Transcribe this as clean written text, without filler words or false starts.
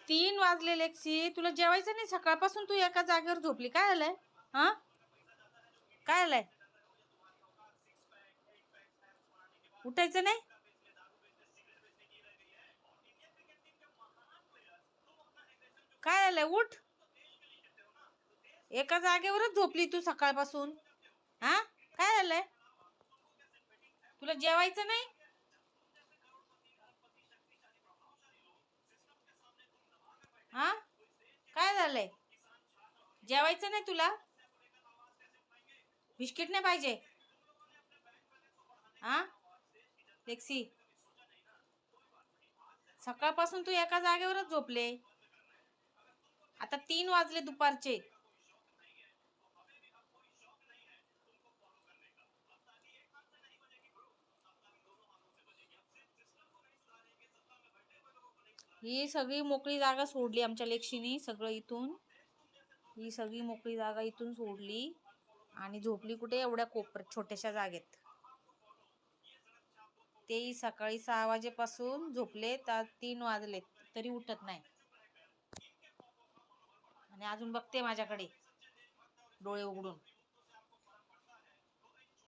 3 वाजले लेक्सी, तुला जेवायचं नाही? सकाळपासून तू एका जागेवर झोपली, काय आलंय? हा, काय आलंय? उठायचं नाही? काय आलंय? उठ. एका जागेवरच झोपली तू सकाळपासून. हा, काय आलंय? तुला जेवायचं नाही? हा, काय झालंय? जेवायचं नाही तुला? बिस्किट नाही पाहिजे? हा लेक्सी, सकाळपासून तू एका जागेवरच झोपले. आता 3 वाजले दुपारचे. ही सगळी मोकळी जागा सोडली आमच्या लेक्शीनी, सगळं इथून. ही सगळी मोकळी जागा इथून सोडली आणि झोपली कुठे? एवढ्या कोपऱ्यात छोट्याशा जागेत. तेही सकाळी 6 वाजेपासून झोपले, तर 3 वाजलेत तरी उठत नाही. आणि अजून बघते माझ्याकडे डोळे उघडून.